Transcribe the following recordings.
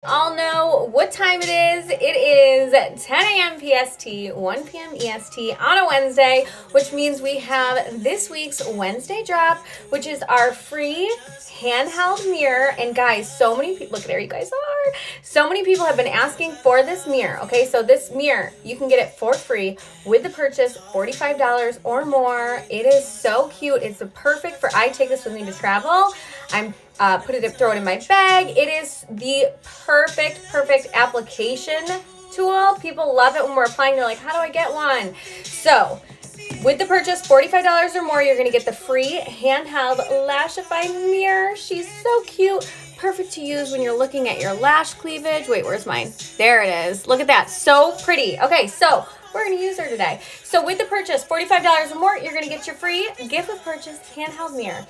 All know what time it is. It is 10 a.m. PST, 1 p.m. EST on a Wednesday, which means we have this week's Wednesday drop, which is our free handheld mirror. And guys, so many people, look, there you guys are. So many people have been asking for this mirror. Okay, so this mirror, you can get it for free with the purchase, $45 or more. It is so cute. It's perfect for, I take this with me to travel. Throw it in my bag. It is the perfect application tool. People love it when we're applying. They're like, how do I get one? So with the purchase, $45 or more, you're going to get the free handheld Lashify mirror. She's so cute. Perfect to use when you're looking at your lash cleavage. Wait, where's mine? There it is. Look at that. So pretty. Okay, so we're going to use her today. So with the purchase, $45 or more, you're going to get your free gift with purchase handheld mirror.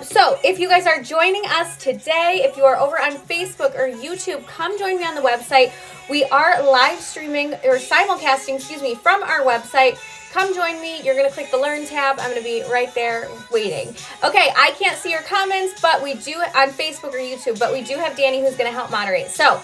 So if you guys are joining us today, if you are over on Facebook or YouTube, come join me on the website. We are live streaming or simulcasting, from our website. Come join me. You're going to click the Learn tab. I'm going to be right there waiting. Okay, I can't see your comments, but we do on Facebook or YouTube, but we do have Danny who's going to help moderate. So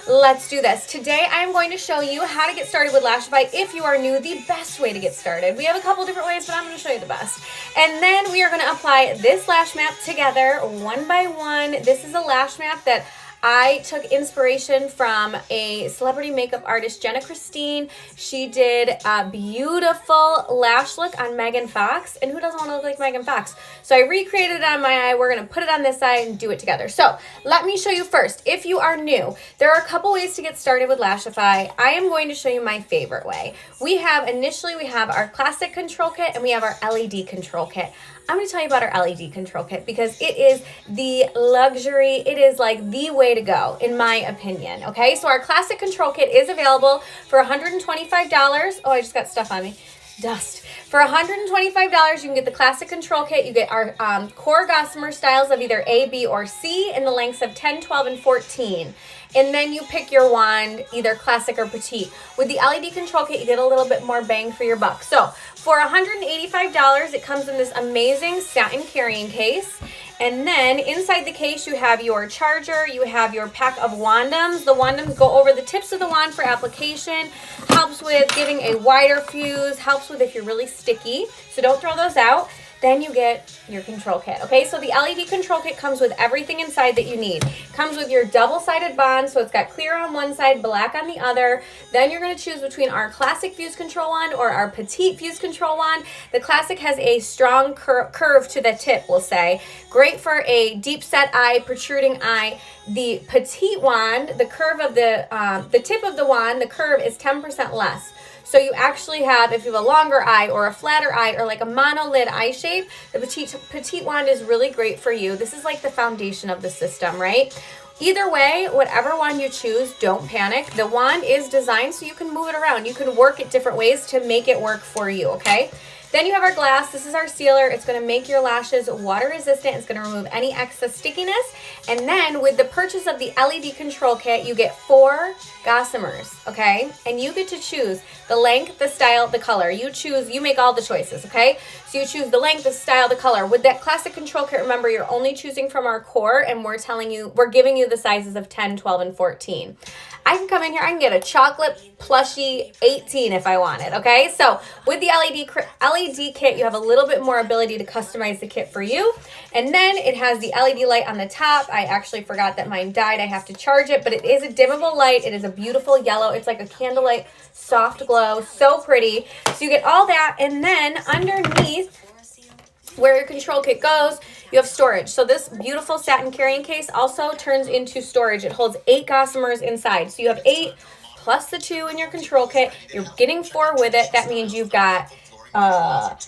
let's do this. Today I am going to show you how to get started with Lashify. If you are new, the best way to get started. We have a couple different ways, but I'm going to show you the best. And then we are going to apply this lash map together one by one. This is a lash map that I took inspiration from a celebrity makeup artist, Jenna Christine. She did a beautiful lash look on Megan Fox. And who doesn't want to look like Megan Fox? So I recreated it on my eye. We're going to put it on this side and do it together. So let me show you first. If you are new, there are a couple ways to get started with Lashify. I am going to show you my favorite way. Initially we have our classic control kit and we have our LED control kit. I'm going to tell you about our LED control kit because it is the luxury. It is like the way to go, in my opinion. Okay, so our classic control kit is available for $125. Oh, I just got stuff on me. Dust. For $125, you can get the classic control kit. You get our core Gossamer styles of either A, B, or C in the lengths of 10, 12, and 14. And then you pick your wand, either classic or petite. With the LED control kit, you get a little bit more bang for your buck. So for $185, it comes in this amazing satin carrying case. And then inside the case, you have your charger, you have your pack of wandums. The wandums go over the tips of the wand for application, helps with giving a wider fuse, helps with if you're really sticky. So don't throw those out. Then you get your control kit. Okay, so the LED control kit comes with everything inside that you need. Comes with your double-sided bond, so it's got clear on one side, black on the other. Then you're going to choose between our classic fuse control wand or our petite fuse control wand. The classic has a strong curve to the tip, we'll say. Great for a deep set eye, protruding eye. The petite wand, the curve of the tip of the wand, the curve is 10% less. So you actually have, if you have a longer eye or a flatter eye or like a monolid eye shape, the petite wand is really great for you. This is like the foundation of the system, right? Either way, whatever wand you choose, don't panic. The wand is designed so you can move it around. You can work it different ways to make it work for you, okay? Then you have our glass. This is our sealer. It's going to make your lashes water resistant. It's going to remove any excess stickiness. And then with the purchase of the LED control kit, you get 4 Gossamers, okay? And you get to choose the length, the style, the color. You make all the choices, okay? So you choose the length, the style, the color. With that classic control kit, remember, you're only choosing from our core, and we're giving you the sizes of 10, 12, and 14. I can come in here, I can get a chocolate plushy 18 if I wanted, okay? So with the LED kit, you have a little bit more ability to customize the kit for you. And then it has the LED light on the top. I actually forgot that mine died. I have to charge it, but it is a dimmable light. It is a beautiful yellow. It's like a candlelight soft glow. So pretty. So you get all that. And then underneath, where your control kit goes, you have storage. So this beautiful satin carrying case also turns into storage. It holds 8 Gossamers inside. So you have 8 plus the 2 in your control kit. You're getting 4 with it. That means you've got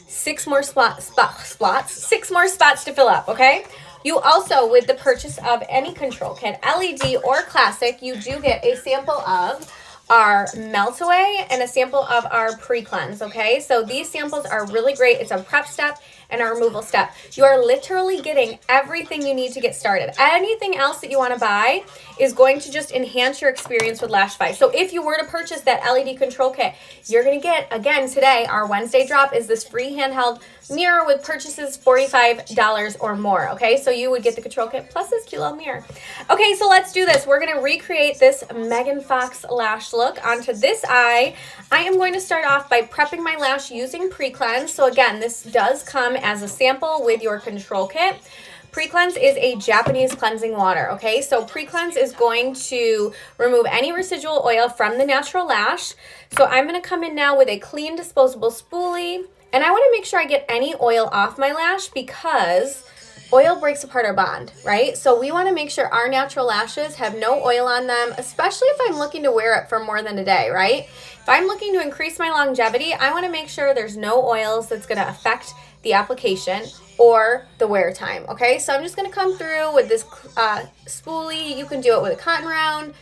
6 more spots to fill up, okay? You also, with the purchase of any control kit, LED or classic, you do get a sample of our melt away and a sample of our pre-cleanse, okay? So these samples are really great. It's a prep step and a removal step. You are literally getting everything you need to get started. Anything else that you want to buy is going to just enhance your experience with Lashify. So if you were to purchase that LED control kit, you're going to get, again, today, our Wednesday drop is this free handheld mirror with purchases $45 or more, okay? So you would get the control kit plus this cute little mirror. Okay, so let's do this. We're going to recreate this Megan Fox lash look onto this eye. I am going to start off by prepping my lash using pre-cleanse. So again, this does come as a sample with your control kit. Pre-cleanse is a Japanese cleansing water, okay? So pre-cleanse is going to remove any residual oil from the natural lash. So I'm going to come in now with a clean disposable spoolie, and I want to make sure I get any oil off my lash because oil breaks apart our bond, right? So we want to make sure our natural lashes have no oil on them, especially if I'm looking to wear it for more than a day, right? If I'm looking to increase my longevity, I want to make sure there's no oils that's going to affect the application or the wear time, okay? So I'm just going to come through with this spoolie. You can do it with a cotton round.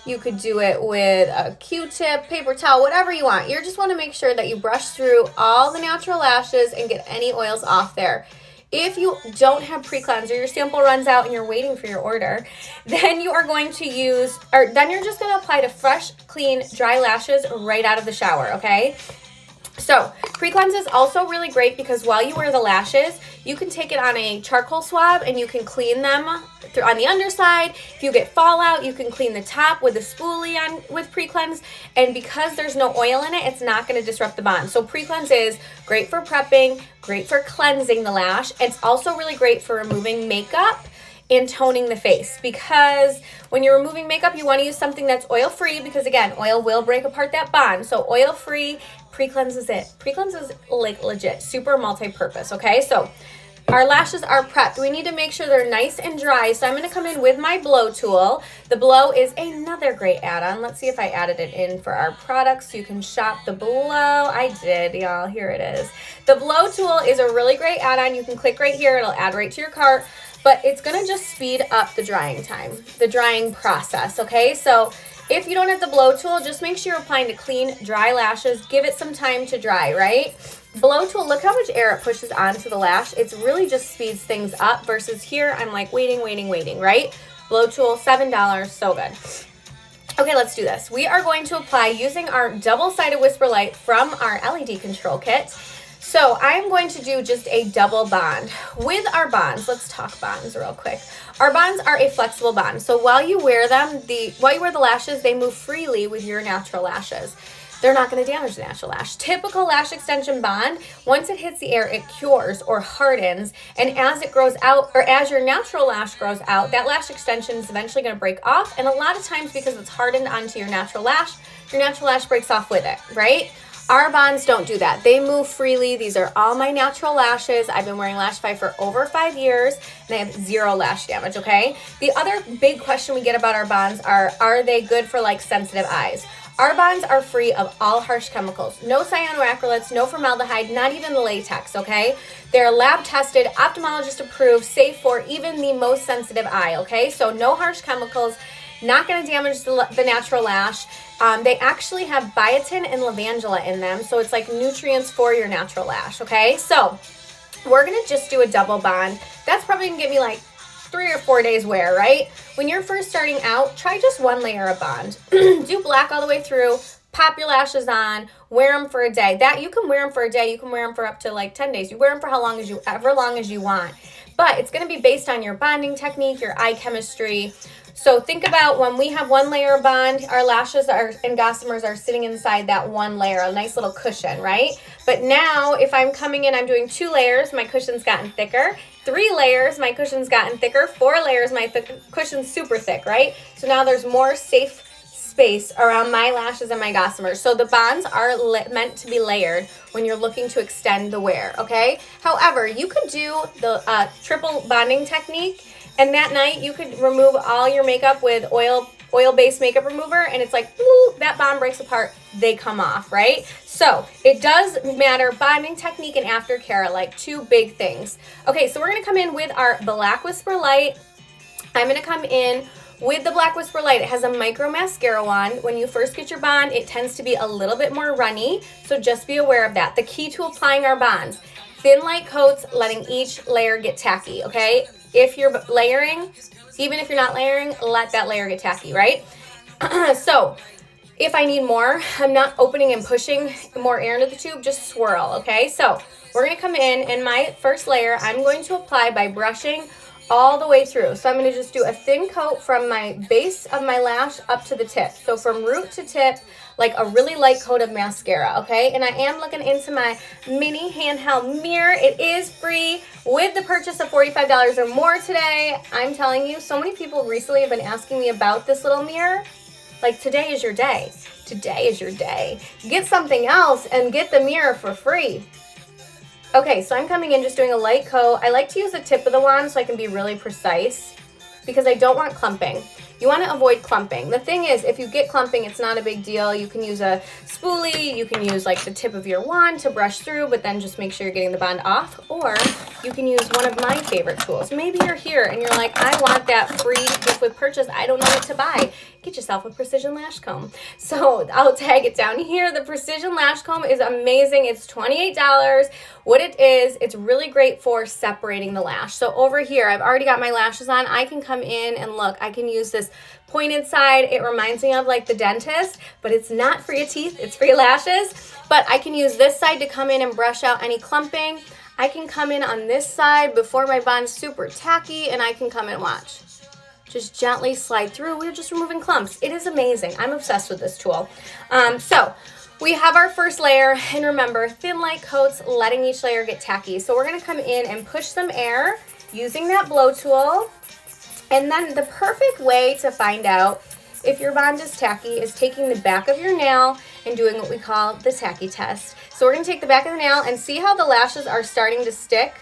You could do it with a Q-tip, paper towel, whatever you want. You just want to make sure that you brush through all the natural lashes and get any oils off there. If you don't have pre-cleanse or your sample runs out and you're waiting for your order, then you are going to use, or then you're just going to apply to fresh, clean, dry lashes right out of the shower, okay? So pre-cleanse is also really great because while you wear the lashes, you can take it on a charcoal swab and you can clean them on the underside. If you get fallout, you can clean the top with a spoolie on with pre-cleanse. And because there's no oil in it, it's not going to disrupt the bond. So pre-cleanse is great for prepping, great for cleansing the lash. It's also really great for removing makeup and toning the face, because when you're removing makeup, you want to use something that's oil-free because, again, oil will break apart that bond. So oil-free, pre-cleanse is it. Pre-cleanse is like legit, super multi-purpose, okay? So our lashes are prepped. We need to make sure they're nice and dry. So I'm going to come in with my blow tool. The blow is another great add-on. Let's see if I added it in for our products so you can shop the blow. I did, y'all. Here it is. The blow tool is a really great add-on. You can click right here. It'll add right to your cart. But it's going to just speed up the drying time, the drying process, okay? So if you don't have the blow tool, just make sure you're applying to clean, dry lashes. Give it some time to dry, right? Blow tool, look how much air it pushes onto the lash. It's really just speeds things up versus here, I'm like waiting, right? Blow tool, $7, so good. Okay, let's do this. We are going to apply using our double-sided whisper light from our LED control kit. So I'm going to do just a double bond. With our bonds, let's talk bonds real quick. Our bonds are a flexible bond. So while you wear them, while you wear the lashes, they move freely with your natural lashes. They're not going to damage the natural lash. Typical lash extension bond, once it hits the air, it cures or hardens. And as it grows out, or as your natural lash grows out, that lash extension is eventually going to break off. And a lot of times because it's hardened onto your natural lash breaks off with it, right? Our bonds don't do that. They move freely. These are all my natural lashes. I've been wearing Lashify for over 5 years, and I have 0 lash damage, okay? The other big question we get about our bonds are they good for like sensitive eyes? Our bonds are free of all harsh chemicals. No cyanoacrylates, no formaldehyde, not even the latex, okay? They're lab tested, ophthalmologist approved, safe for even the most sensitive eye, okay? So no harsh chemicals, not going to damage the natural lash. They actually have biotin and lavandula in them, so it's like nutrients for your natural lash, okay? So we're going to just do a double bond. That's probably going to give me like 3 or 4 days wear, right? When you're first starting out, try just 1 layer of bond. Do black all the way through, pop your lashes on, wear them for a day. You can wear them for a day. You can wear them for up to like 10 days. You wear them for however long as you want. But it's going to be based on your bonding technique, your eye chemistry. So think about when we have 1 layer of bond, our lashes and Gossamers are sitting inside that 1 layer, a nice little cushion, right? But now if I'm coming in, I'm doing 2 layers, my cushion's gotten thicker. 3 layers, my cushion's gotten thicker. 4 layers, my cushion's super thick, right? So now there's more safe space around my lashes and my Gossamers. So the bonds are meant to be layered when you're looking to extend the wear, okay? However, you could do the triple bonding technique, and that night you could remove all your makeup with oil-based makeup remover, and it's like, woo, that bond breaks apart, they come off, right? So it does matter. Bonding technique and aftercare are like 2 big things. Okay, so we're going to come in with our Black Whisper Light. I'm going to come in with the Black Whisper Light. It has a micro mascara wand. When you first get your bond, it tends to be a little bit more runny, so just be aware of that. The key to applying our bonds, thin light coats, letting each layer get tacky, okay? If you're layering, even if you're not layering, let that layer get tacky, right? So if I need more, I'm not opening and pushing more air into the tube, just swirl, okay? So we're going to come in my first layer, I'm going to apply by brushing all the way through. So I'm going to just do a thin coat from my base of my lash up to the tip. So from root to tip, like a really light coat of mascara, okay? And I am looking into my mini handheld mirror. It is free with the purchase of $45 or more today. I'm telling you, so many people recently have been asking me about this little mirror. Like, today is your day. Today is your day. Get something else and get the mirror for free. Okay, so I'm coming in just doing a light coat. I like to use the tip of the wand so I can be really precise because I don't want clumping. You want to avoid clumping. The thing is, if you get clumping, it's not a big deal. You can use a spoolie, you can use like the tip of your wand to brush through, but then just make sure you're getting the bond off, or you can use one of my favorite tools. Maybe you're here and you're like, I want that free gift with purchase. I don't know what to buy. Get yourself a precision lash comb. So I'll tag it down here. The precision lash comb is amazing. It's $28. What it is, it's really great for separating the lash. So over here, I've already got my lashes on. I can come in and look, I can use this pointed side. It reminds me of like the dentist, but it's not for your teeth, it's for your lashes. But I can use this side to come in and brush out any clumping. I can come in on this side before my bond's super tacky, and I can come and watch. Just gently slide through. We're just removing clumps. It is amazing. I'm obsessed with this tool. So we have our first layer, and remember, thin light coats, letting each layer get tacky. So we're gonna come in and push some air using that blow tool. And then the perfect way to find out if your bond is tacky is taking the back of your nail and doing what we call the tacky test. So we're gonna take the back of the nail and see how the lashes are starting to stick.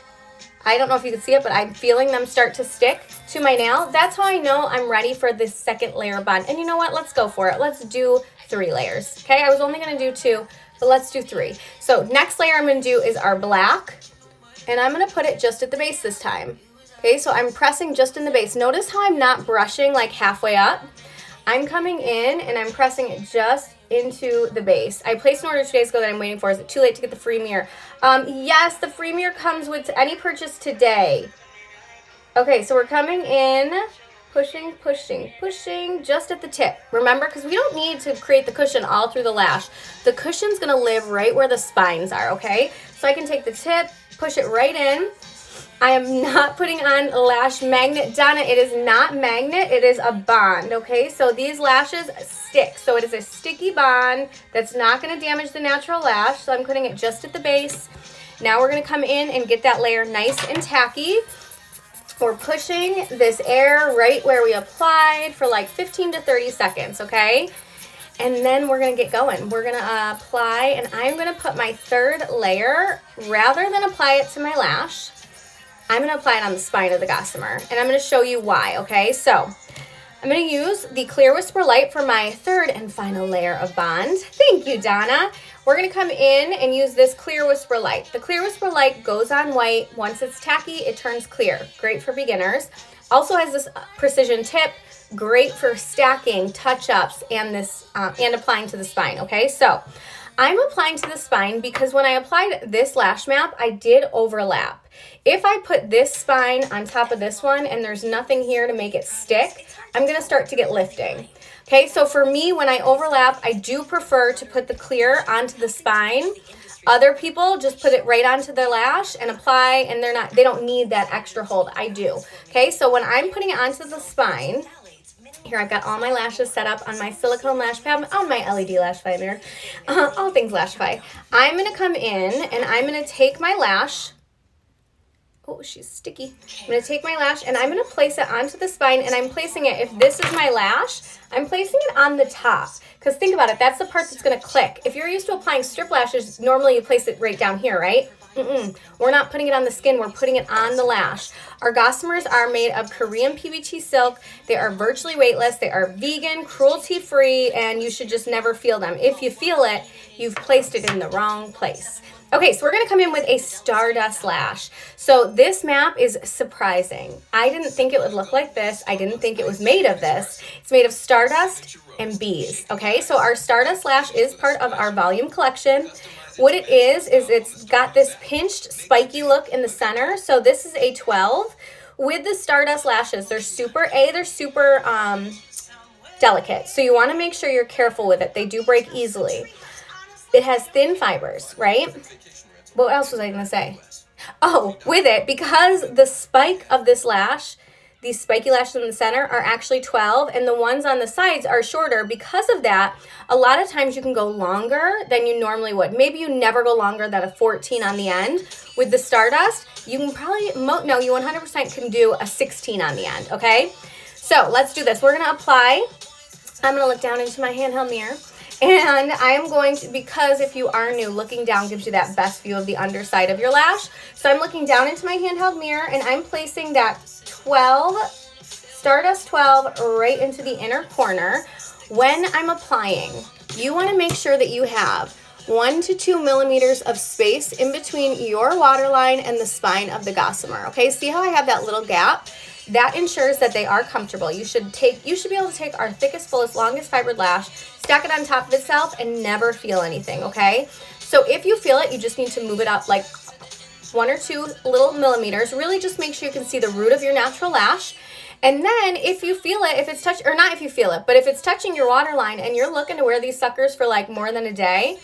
I don't know if you can see it, but I'm feeling them start to stick to my nail. That's how I know I'm ready for this second layer bond. And you know what? Let's go for it. Let's do 3 layers. Okay, I was only gonna do 2, but let's do 3. So next layer I'm gonna do is our black, and I'm gonna put it just at the base this time. Okay, so I'm pressing just in the base. Notice how I'm not brushing like halfway up. I'm coming in and I'm pressing it just into the base. I placed an order 2 days ago that I'm waiting for. Is it too late to get the free mirror? Yes, the free mirror comes with any purchase today. Okay, so we're coming in, pushing, pushing, pushing just at the tip. Remember, because we don't need to create the cushion all through the lash. The cushion's gonna live right where the spines are, okay? So I can take the tip, push it right in. I am not putting on a lash magnet. Donna, it is not magnet, it is a bond, okay? So these lashes stick. So it is a sticky bond that's not gonna damage the natural lash. So I'm putting it just at the base. Now we're gonna come in and get that layer nice and tacky. We're pushing this air right where we applied for like 15 to 30 seconds, okay? And then we're gonna get going. We're gonna apply, and I'm gonna put my 3rd layer, rather than apply it to my lash, I'm gonna apply it on the spine of the Gossamer, and I'm gonna show you why, okay? So I'm gonna use the Clear Whisper Light for my 3rd and final layer of bond. Thank you, Donna. We're gonna come in and use this Clear Whisper Light. The Clear Whisper Light goes on white. Once it's tacky, it turns clear. Great for beginners. Also has this precision tip, great for stacking, touch-ups, and this and applying to the spine, okay? So I'm applying to the spine because when I applied this lash map, I did overlap. If I put this spine on top of this one and there's nothing here to make it stick, I'm gonna start to get lifting. Okay, so for me, when I overlap, I do prefer to put the clear onto the spine. Other people just put it right onto their lash and apply, and they don't need that extra hold. I do. Okay, so when I'm putting it onto the spine, here I've got all my lashes set up on my silicone lash pad, on my LED Lashify mirror, all things Lashify. I'm gonna come in and I'm gonna take my lash. Oh, she's sticky. I'm gonna take my lash and I'm gonna place it onto the spine, and I'm placing it, if this is my lash, I'm placing it on the top. Because think about it, that's the part that's gonna click. If you're used to applying strip lashes, normally you place it right down here, right? We're not putting it on the skin, we're putting it on the lash. Our Gossamers are made of Korean PBT silk. They are virtually weightless, they are vegan, cruelty-free, and you should just never feel them. If you feel it, you've placed it in the wrong place. Okay, so we're gonna come in with a Stardust lash. So this map is surprising. I didn't think it would look like this. I didn't think it was made of this. It's made of Stardust and bees, okay? So our Stardust lash is part of our volume collection. What it is it's got this pinched, spiky look in the center. So this is a 12. With the Stardust lashes, they're super delicate. So you wanna make sure you're careful with it. They do break easily. It has thin fibers, right? what else was I going to say? Oh, with it, because the spike of this lash, these spiky lashes in the center are actually 12 and the ones on the sides are shorter. Because of that, a lot of times you can go longer than you normally would. Maybe you never go longer than a 14 on the end. With the Stardust, you can probably, no, you 100% can do a 16 on the end, okay? So let's do this. We're going to apply. I'm going to look down into my handheld mirror. And I am going to, because if you are new, looking down gives you that best view of the underside of your lash. So I'm looking down into my handheld mirror and I'm placing that 12, Stardust 12 right into the inner corner. When I'm applying, you want to make sure that you have 1 to 2 millimeters of space in between your waterline and the spine of the Gossamer. Okay, see how I have that little gap? That ensures that they are comfortable. You should be able to take our thickest, fullest, longest fibered lash, stack it on top of itself, and never feel anything, okay? So if you feel it, you just need to move it up like 1 or 2 little millimeters. Really just make sure you can see the root of your natural lash. And then if you feel it, if it's touch, or not if you feel it, but if it's touching your waterline and you're looking to wear these suckers for like more than a day,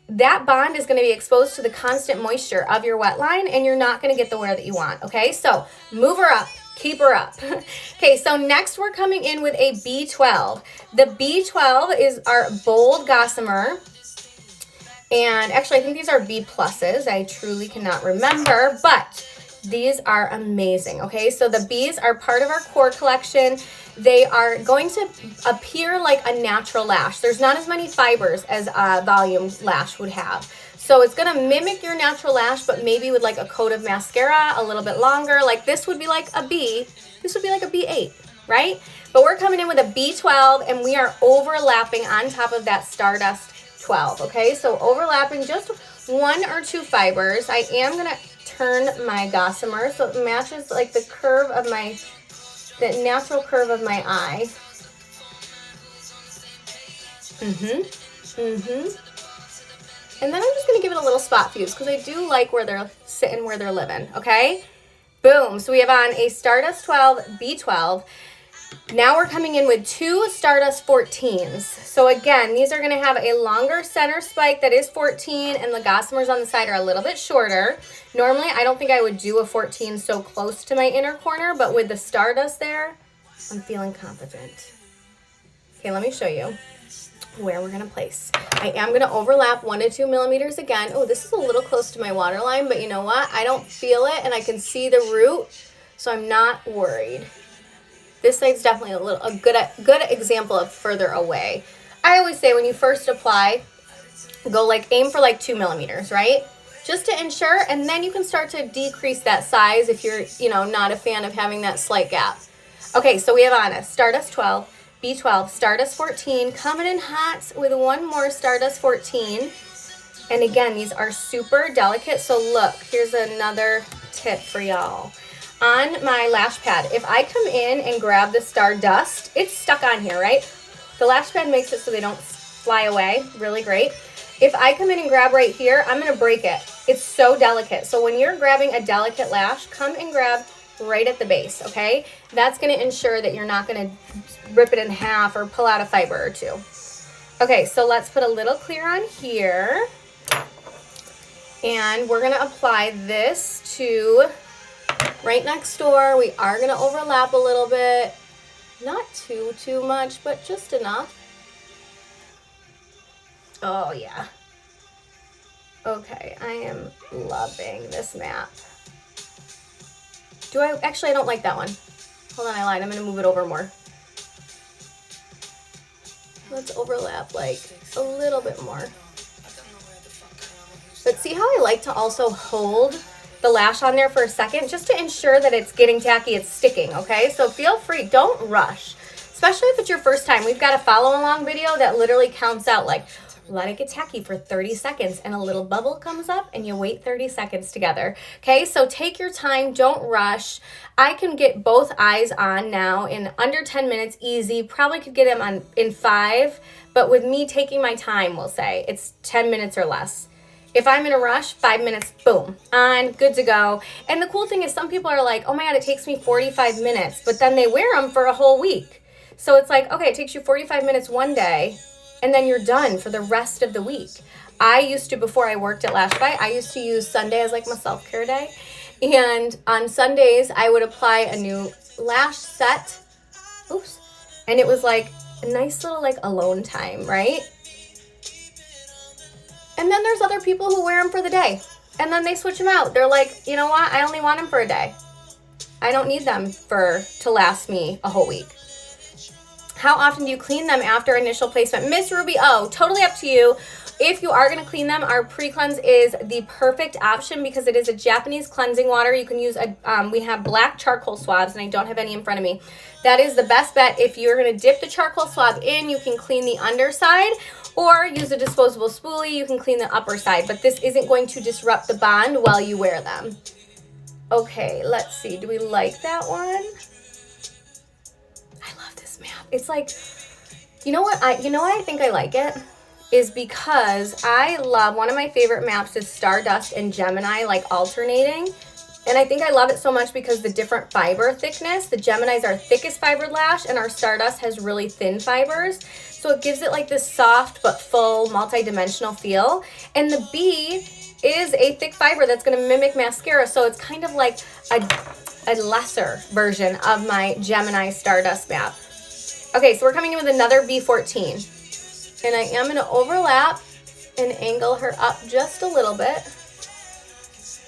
that bond is going to be exposed to the constant moisture of your wet line and you're not going to get the wear that you want, okay? So move her up. Keep her up. Okay, so next we're coming in with a B12. The B12 is our bold Gossamer. And actually, I think these are B pluses. I truly cannot remember, but these are amazing. Okay, so the Bs are part of our core collection. They are going to appear like a natural lash. There's not as many fibers as a volume lash would have. So it's going to mimic your natural lash, but maybe with like a coat of mascara, a little bit longer. Like this would be like a B. This would be like a B8, right? But we're coming in with a B12 and we are overlapping on top of that Stardust 12, okay? So overlapping just 1 or 2 fibers. I am going to turn my Gossamer so it matches like the curve of the natural curve of my eye. And then I'm just going to give it a little spot fuse because I do like where they're sitting, where they're living, okay? Boom. So we have on a Stardust 12, B12. Now we're coming in with 2 Stardust 14s. So again, these are going to have a longer center spike that is 14, and the Gossamers on the side are a little bit shorter. Normally, I don't think I would do a 14 so close to my inner corner, but with the Stardust there, I'm feeling confident. Okay, let me show you where we're going to place. I am going to overlap 1 to 2 millimeters again. Oh, this is a little close to my waterline, but you know what? I don't feel it and I can see the root, so I'm not worried. This side's definitely a good example of further away. I always say when you first apply, go like aim for like 2 millimeters, right? Just to ensure, and then you can start to decrease that size if you're, not a fan of having that slight gap. Okay, so we have on a Stardust 12, B12, Stardust 14, coming in hot with 1 more Stardust 14. And again, these are super delicate. So look, here's another tip for y'all. On my lash pad, if I come in and grab the Stardust, it's stuck on here, right? The lash pad makes it so they don't fly away. Really great. If I come in and grab right here, I'm going to break it. It's so delicate. So when you're grabbing a delicate lash, come and grab right at the base, okay? That's going to ensure that you're not going to rip it in half or pull out a fiber or 2. Okay, so let's put a little clear on here. And we're going to apply this to right next door. We are going to overlap a little bit. Not too much, but just enough. Oh, yeah. Okay, I am loving this map. Actually, I don't like that one. Hold on, I lied. I'm going to move it over more. Let's overlap like a little bit more. But see how I like to also hold the lash on there for a second just to ensure that it's getting tacky, it's sticking, okay? So feel free, don't rush, especially if it's your first time. We've got a follow along video that literally counts out like, let it get tacky for 30 seconds and a little bubble comes up and you wait 30 seconds together. Okay, so take your time, don't rush. I can get both eyes on now in under 10 minutes, easy. Probably could get them on in 5, but with me taking my time, we'll say it's 10 minutes or less. If I'm in a rush, 5 minutes, boom, on, good to go. And the cool thing is some people are like, oh my God, it takes me 45 minutes, but then they wear them for a whole week. So it's like, okay, it takes you 45 minutes one day, and then you're done for the rest of the week. I used to, before I worked at Lashify, I used to use Sunday as like my self-care day. And on Sundays, I would apply a new lash set. Oops. And it was like a nice little like alone time, right? And then there's other people who wear them for the day. And then they switch them out. They're like, you know what? I only want them for a day. I don't need them to last me a whole week. How often do you clean them after initial placement? Miss Ruby, oh, totally up to you. If you are going to clean them, our pre-cleanse is the perfect option because it is a Japanese cleansing water. You can use, we have black charcoal swabs, and I don't have any in front of me. That is the best bet. If you're going to dip the charcoal swab in, you can clean the underside, or use a disposable spoolie, you can clean the upper side. But this isn't going to disrupt the bond while you wear them. Okay, let's see. Do we like that one? I love this map. It's like, you know what I think I like it? Is because I love, one of my favorite maps is Stardust and Gemini, like alternating. And I think I love it so much because the different fiber thickness, the Geminis are thickest fibered lash and our Stardust has really thin fibers. So it gives it like this soft but full multi-dimensional feel. And the B is a thick fiber that's gonna mimic mascara. So it's kind of like a lesser version of my Gemini Stardust map. Okay, so we're coming in with another B14. And I am going to overlap and angle her up just a little bit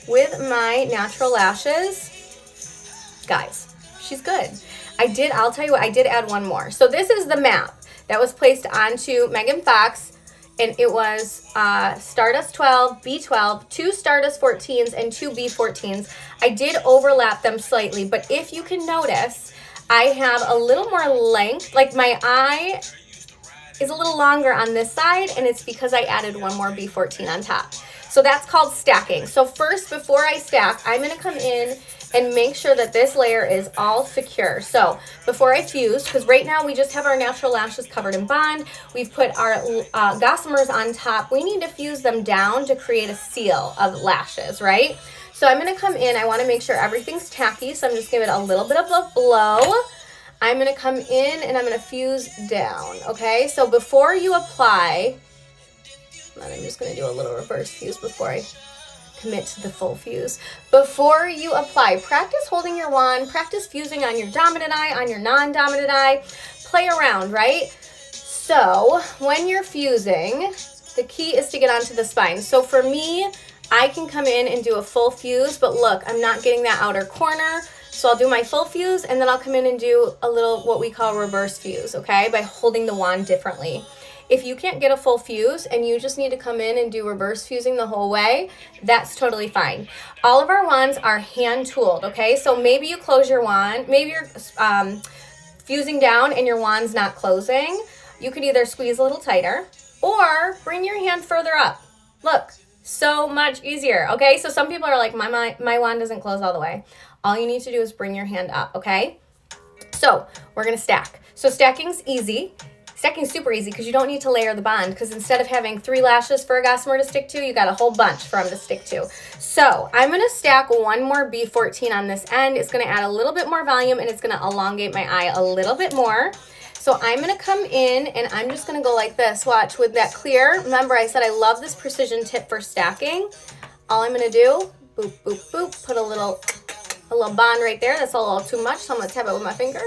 with my natural lashes. Guys, she's good. I'll tell you what, I did add one more. So this is the map that was placed onto Megan Fox, and it was Stardust 12, B12, 2 Stardust 14s, and 2 B14s. I did overlap them slightly, but if you can notice, I have a little more length, like my eye is a little longer on this side, and it's because I added one more B14 on top. So that's called stacking. So first, before I stack, I'm going to come in and make sure that this layer is all secure. So before I fuse, because right now we just have our natural lashes covered in bond, we've put our Gossamers on top. We need to fuse them down to create a seal of lashes, right? So I'm going to come in. I want to make sure everything's tacky, so I'm just giving it a little bit of a blow. I'm going to come in and I'm going to fuse down, okay? So before you apply, I'm just going to do a little reverse fuse before I commit to the full fuse. Before you apply, practice holding your wand, practice fusing on your dominant eye, on your non-dominant eye. Play around, right? So when you're fusing, the key is to get onto the spine. So for me, I can come in and do a full fuse, but look, I'm not getting that outer corner. So I'll do my full fuse, and then I'll come in and do a little what we call reverse fuse, okay, by holding the wand differently. If you can't get a full fuse and you just need to come in and do reverse fusing the whole way, that's totally fine. All of our wands are hand tooled, okay? So maybe you close your wand, maybe you're fusing down and your wand's not closing. You could either squeeze a little tighter or bring your hand further up. Look, so much easier, okay? So some people are like, my wand doesn't close all the way. All you need to do is bring your hand up, okay? So we're gonna stack. So stacking's easy. Stacking's super easy because you don't need to layer the bond, because instead of having 3 lashes for a Gossamer to stick to, you got a whole bunch for them to stick to. So I'm gonna stack one more B14 on this end. It's gonna add a little bit more volume and it's gonna elongate my eye a little bit more. So I'm gonna come in and I'm just gonna go like this. Watch, with that clear. Remember, I said I love this precision tip for stacking. All I'm gonna do, boop, boop, boop, put a little bond right there. That's a little too much, so I'm gonna tap it with my finger.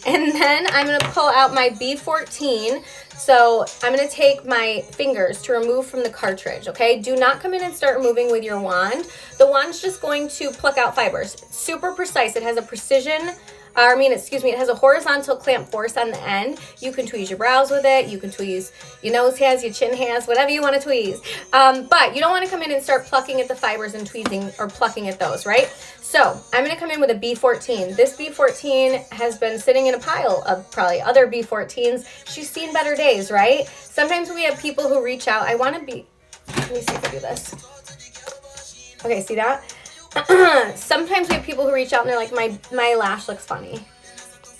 And then I'm gonna pull out my B14. So I'm gonna take my fingers to remove from the cartridge, okay? Do not come in and start removing with your wand. The wand's just going to pluck out fibers. It's super precise. It has a precision, it has a horizontal clamp force on the end. You can tweeze your brows with it. You can tweeze your nose hairs, your chin hairs, whatever you want to tweeze. But you don't want to come in and start plucking at the fibers and tweezing or plucking at those, right? So I'm going to come in with a B14. This B14 has been sitting in a pile of probably other B14s. She's seen better days, right? Sometimes we have people who reach out. Let me see if I do this. Okay, see that? Sometimes we have people who reach out and they're like, my lash looks funny.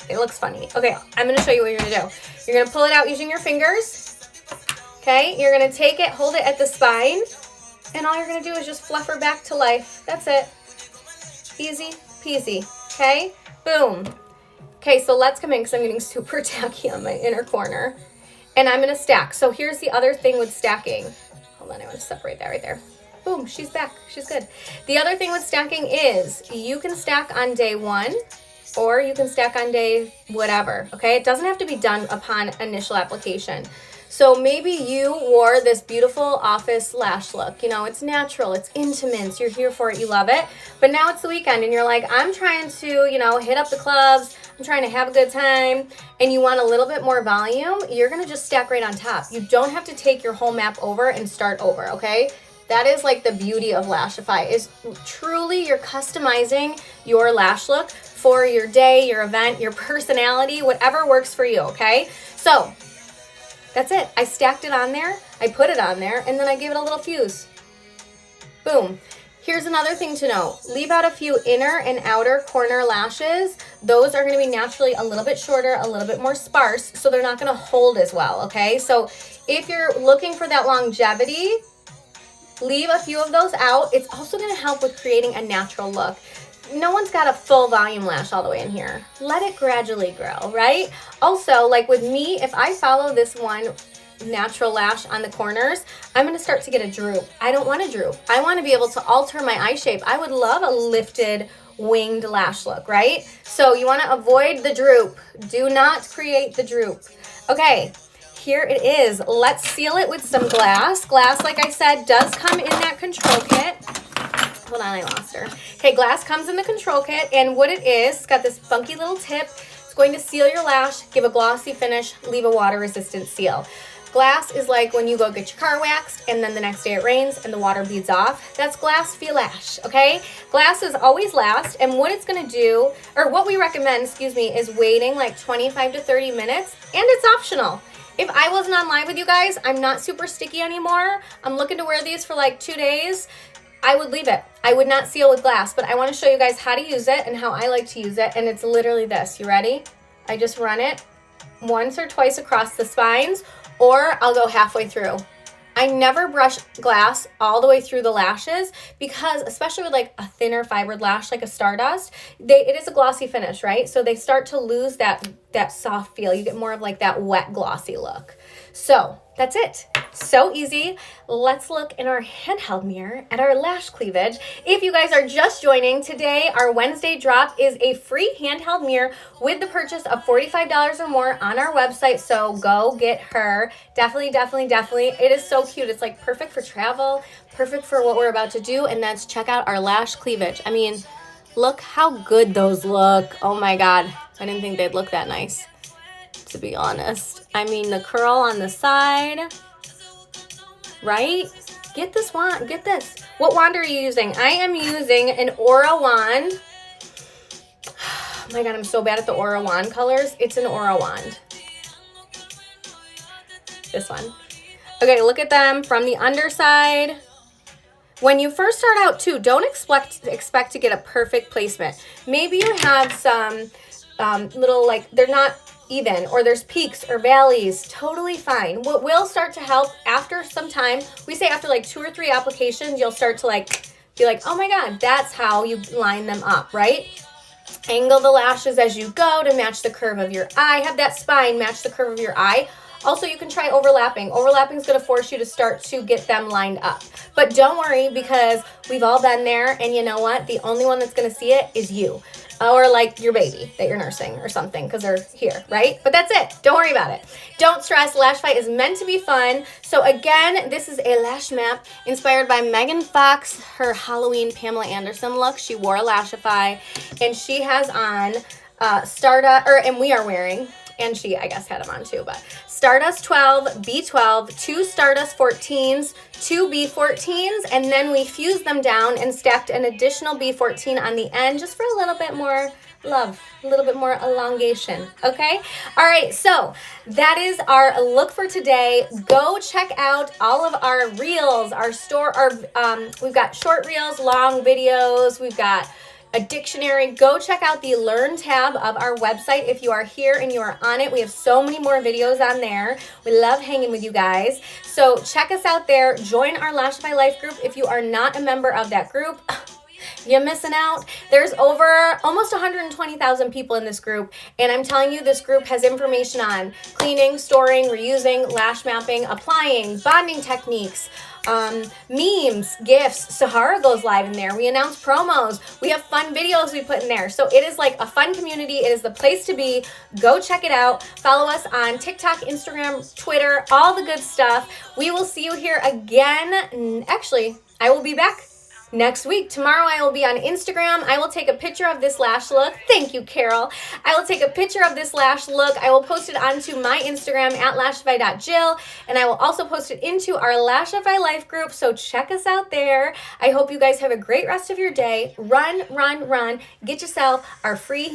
It looks funny. Okay, I'm going to show you what you're going to do. You're going to pull it out using your fingers. Okay, you're going to take it, hold it at the spine, and all you're going to do is just fluff her back to life. That's it. Easy peasy. Okay, boom. Okay, so let's come in because I'm getting super tacky on my inner corner. And I'm going to stack. So here's the other thing with stacking. hold on, I want to separate that right there. Boom, she's back. She's good. The other thing with stacking is you can stack on day 1 or you can stack on day whatever, okay? It doesn't have to be done upon initial application. So maybe you wore this beautiful office lash look. You know, it's natural, it's intimate, you're here for it, you love it. But now it's the weekend and you're like, I'm trying to, you know, hit up the clubs, I'm trying to have a good time, and you want a little bit more volume, you're gonna just stack right on top. You don't have to take your whole map over and start over, okay? That is like the beauty of Lashify, is truly you're customizing your lash look for your day, your event, your personality, whatever works for you, okay? So that's it. I stacked it on there, I put it on there, and then I gave it a little fuse. Boom. Here's another thing to know. Leave out a few inner and outer corner lashes. Those are gonna be naturally a little bit shorter, a little bit more sparse, so they're not gonna hold as well, okay? So if you're looking for that longevity, leave a few of those out. It's also gonna help with creating a natural look. No one's got a full volume lash all the way in here. Let it gradually grow, right? Also, like with me, if I follow this one natural lash on the corners, I'm gonna start to get a droop. I don't want a droop. I wanna be able to alter my eye shape. I would love a lifted winged lash look, right? So you wanna avoid the droop. Do not create the droop. Okay, here it is. Let's seal it with some glass. Glass, like I said, does come in that control kit. Hold on, I lost her. Okay, glass comes in the control kit, and what it is, it's got this funky little tip. It's going to seal your lash, give a glossy finish, leave a water-resistant seal. Glass is like when you go get your car waxed, and then the next day it rains and the water beads off. That's glass feel lash, okay? Glass is always last, and what it's gonna do, or what we recommend, excuse me, is waiting like 25 to 30 minutes, and it's optional. If I wasn't on live with you guys, I'm not super sticky anymore. I'm looking to wear these for like 2 days. I would leave it. I would not seal with glass, but I want to show you guys how to use it and how I like to use it, and it's literally this. You ready? I just run it once or twice across the spines, or I'll go halfway through. I never brush glass all the way through the lashes because, especially with like a thinner fibered lash like a Stardust, it is a glossy finish, right? So they start to lose that soft feel. You get more of like that wet glossy look. So that's it. So easy. Let's look in our handheld mirror at our lash cleavage. If you guys are just joining, today our Wednesday drop is a free handheld mirror with the purchase of $45 or more on our website. So go get her. Definitely, definitely, definitely. It is so cute. It's like perfect for travel, perfect for what we're about to do. And that's check out our lash cleavage. I mean, look how good those look. Oh my God. I didn't think they'd look that nice, to be honest. I mean, the curl on the side, right? Get this wand, get this. What wand are you using? I am using an Aura wand. Oh my God, I'm so bad at the Aura wand colors. It's an Aura wand. This one. Okay, look at them from the underside. When you first start out too, don't expect to get a perfect placement. Maybe you have some little, like, they're not even, or there's peaks or valleys. Totally fine. What will start to help after some time, we say after like 2 or 3 applications, you'll start to like be like, oh my God, that's how you line them up, right? Angle the lashes as you go to match the curve of your eye. Have that spine match the curve of your eye. Also, you can try overlapping. Overlapping is going to force you to start to get them lined up. But don't worry, because we've all been there, and you know what? The only one that's going to see it is you. Or like your baby that you're nursing or something, because they're here, right? But that's it. Don't worry about it. Don't stress. Lashify is meant to be fun. So again, this is a lash map inspired by Megan Fox, her Halloween Pamela Anderson look. She wore a Lashify, and she has on Stardust, and we are wearing, and she, I guess, had them on too, but Stardust 12, B12, 2 Stardust 14s, 2 B14s, and then we fused them down and stacked an additional B14 on the end just for a little bit more love, a little bit more elongation, okay? All right, so that is our look for today. Go check out all of our reels, we've got short reels, long videos, we've got a dictionary. Go check out the Learn tab of our website if you are here and you are on it. We have so many more videos on there. We love hanging with you guys. So check us out there. Join our Lashify Life group if you are not a member of that group. you're missing out. There's over almost 120,000 people in this group, and I'm telling you, this group has information on cleaning, storing, reusing, lash mapping, applying, bonding techniques, memes, gifts. Sahara goes live in there. We announce promos. We have fun videos we put in there. So it is like a fun community. It is the place to be. Go check it out. Follow us on TikTok, Instagram, Twitter, all the good stuff. We will see you here again. Actually, I will be back next week. Tomorrow I will be on Instagram. I will take a picture of this lash look. Thank you, Carol. I will take a picture of this lash look. I will post it onto my Instagram at lashify.jill, and I will also post it into our Lashify Life group, so check us out there. I hope you guys have a great rest of your day. Run, run, run. Get yourself our free